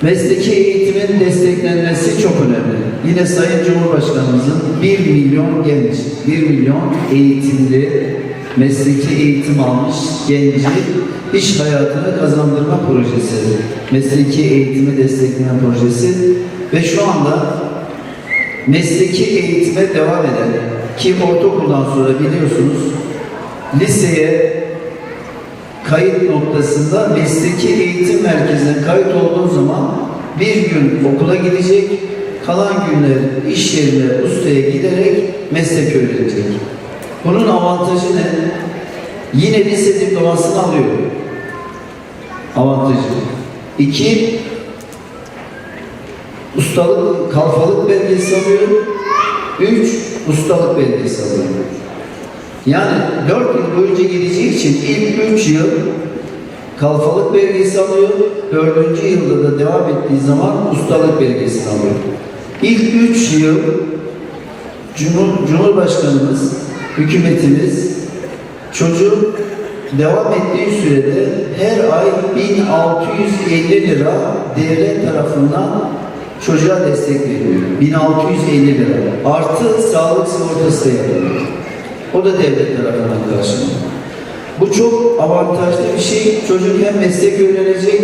Mesleki eğitimin desteklenmesi çok önemli. Yine Sayın Cumhurbaşkanımızın 1 milyon genç, 1 milyon eğitimli, mesleki eğitim almış genci iş hayatına kazandırma projesi, mesleki eğitimi destekleyen projesi ve şu anda mesleki eğitime devam eden, ki ortaokuldan sonra biliyorsunuz liseye kayıt noktasında mesleki eğitim merkezine kayıt olduğu zaman bir gün okula gidecek, kalan günler iş yerine, ustaya giderek meslek öğrenecek. Bunun avantajı ne? Yine lise diplomasını alıyor. Avantajı. 2, ustalık, kalfalık belgesi alıyor. 3, ustalık belgesi alıyor. Yani 4 yıl boyunca gideceği için ilk 3 yıl kalfalık belgesi alıyor. 4. yılda da devam ettiği zaman ustalık belgesini alıyor. İlk 3 yıl Cumhurbaşkanımız, hükümetimiz çocuğun devam ettiği sürede her ay 1650 lira devlet tarafından çocuğa destek veriyor. 1650 lira. Artı sağlık sigortası da yapıyor. O da devlet tarafından karşılanıyor. Bu çok avantajlı bir şey. Çocuk hem meslek öğrenecek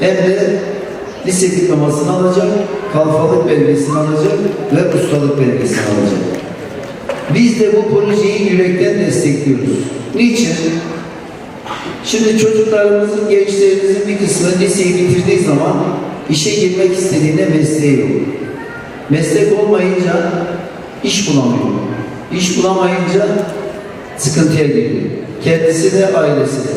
hem de lise diplomasını alacak, kalfalık belgesini alacak ve ustalık belgesini alacak. Biz de bu projeyi yürekten destekliyoruz. Niçin? Şimdi çocuklarımızın, gençlerimizin bir kısmı liseyi bitirdiği zaman işe girmek istediğinde mesleği yok. Meslek olmayınca iş bulamıyor. İş bulamayınca sıkıntıya giriyor. Kendisi de, ailesi de.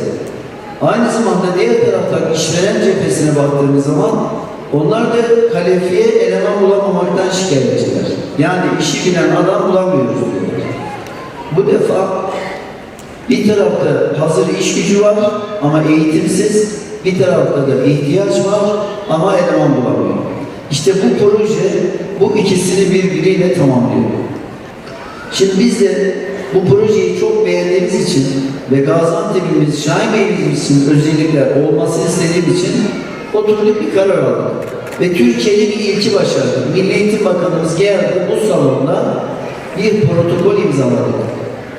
Aynı zamanda diğer taraftan işveren cephesine baktığımız zaman onlar da kalifiye eleman bulamamaktan şikayetçiler. Yani işi bilen adam bulamıyoruz diyorlar. Bu defa bir tarafta hazır iş gücü var ama eğitimsiz, bir tarafta da ihtiyaç var ama eleman bulamıyor. İşte bu proje bu ikisini birbiriyle tamamlıyor. Şimdi biz de bu projeyi çok beğendiğimiz için ve Gaziantep'imiz, Şahin Bey'imiz için özellikle olmasını istediğim için oturduk bir karar aldık. Ve Türkiye'de bir ilki başardık. Milli Eğitim Bakanımız geldi bu salonda bir protokol imzaladık.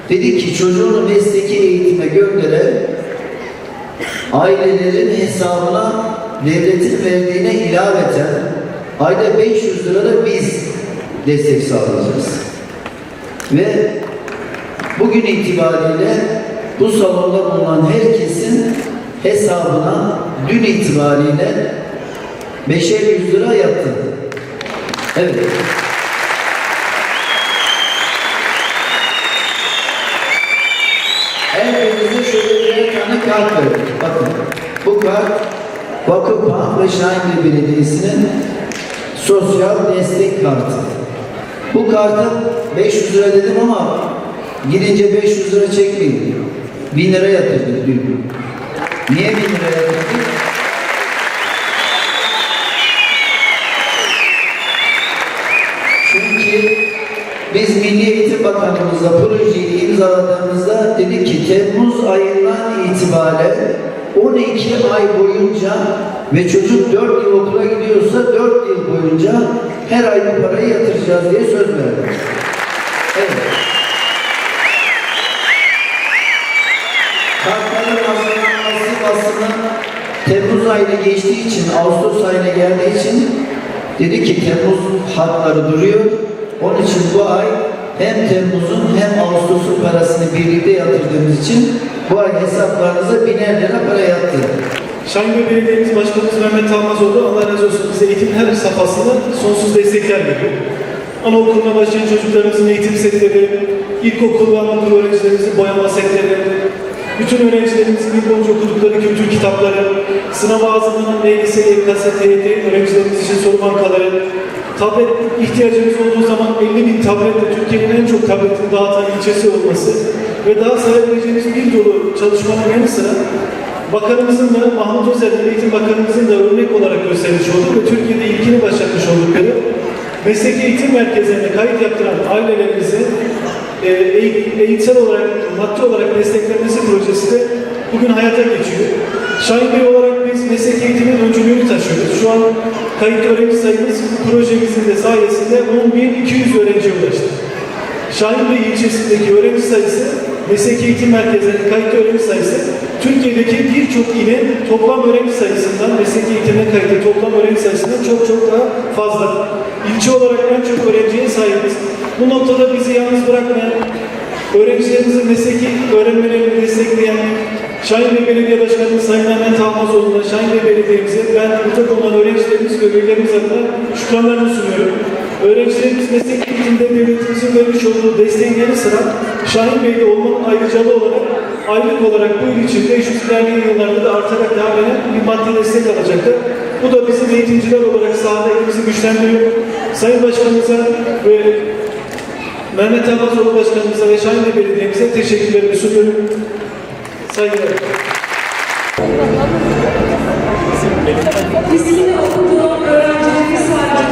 Dedi ki çocuğunu mesleki eğitime gönderen ailelerin hesabına devletin verdiğine ilaveten ayda 500 lira da biz destek sağlayacağız. Ve bugün itibariyle bu salonda bulunan herkesin hesabına dün itibariyle 5'er 100 lira yattı. Evet. Herkese şöyle bir tane kart verdik. Bakın. Bu kart Vakıfbank ve Şahinbey Belediyesi'nin sosyal destek kartı. Bu kartı 500 lira dedim ama gidince 500 lira çekmeyin. 1000 lira yatırdık dün. Niye 1000 lira yatırdık? Çünkü biz Milli Eğitim Bakanımızla projeyi imzaladığımızda dedik ki Temmuz ayından itibaren 12 ay boyunca ve çocuk 4 yıl okula gidiyorsa 4 yıl boyunca her ay bu parayı yatıracağız diye söz verdik. Evet. Kartların basımı Temmuz ayına geçtiği için, Ağustos ayına geldiği için dedi ki Temmuz hatları duruyor. Onun için bu ay hem Temmuz'un hem Ağustos'un parasını birlikte yatırdığımız için bu ay hesaplarınıza 1000'er lira para yattı. Şahinbey Belediye'miz Başkanımız Mehmet Almazoğlu, Allah razı olsun, bize eğitimin her safhasında sonsuz destekler veriyor. Anaokuluna başlayan çocuklarımızın eğitim setleri, ilkokul ve anaokul öğrencilerimizin boyama setleri, bütün öğrencilerimizin yıl boyunca okudukları kültür kitapları, sınav ağzından LGS, YKS, TYT öğrencilerimiz için soru bankaları, tablet ihtiyacımız olduğu zaman 50.000 tabletle Türkiye'nin en çok tabletini dağıtan ilçesi olması ve daha sayabileceğimiz bir dolu çalışmanın yanı sıra Bakanımızın da, Mahmut Özel Eğitim Bakanımızın da örnek olarak göstermiş olduğu ve Türkiye'de ilkini başlatmış oldukları mesleki eğitim merkezlerine kayıt yaptıran ailelerimizi eğitsel olarak, maddi olarak desteklenmesi projesi de bugün hayata geçiyor. Şahin Bey olarak biz meslek eğitimin öncülüğünü taşıyoruz. Şu an kayıtlı öğrenci sayımız projemizin de sayesinde 10.200 öğrenciye ulaştı. Şahin Bey ilçesindeki öğrenci sayısı, meslek eğitim merkezlerinin kayıtlı öğrenci sayısı, Türkiye'deki birçok ilin toplam öğrenci sayısından, meslek eğitimine kayıtlı toplam öğrenci sayısından çok çok daha fazla. İlçe olarak en çok öğrenciye sahibiz. Bu noktada bizi yalnız bırakmayan, öğrencilerimizin mesleki öğrenmelerini destekleyen Şahin Bey Belediye Başkanımız Sayın Mehmet Almazoğlu'na, Şahin Bey Belediye'mize ben burada bulunan öğrencilerimiz ve velilerimiz adına şükranlarımı sunuyorum. Öğrencilerimiz meslek eğitiminde devletimizin vermiş olduğu desteğin yanı sıra Şahin Bey'de olmanın ayrıcalığı olarak aylık olarak bu yıl içinde 500 ilerleyen yıllarda da artarak devam eden bir maddi destek alacaktır. Bu da bizim eğitimciler olarak sahada elimizi güçlendiriyor. Sayın Başkanımıza ve Mehmet Almazoğlu Başkanımıza ve Şahin Bey Belediye'mize teşekkürlerimi sunuyorum. Saygılar. Bizimle okuduğum öğrencilerimiz sadece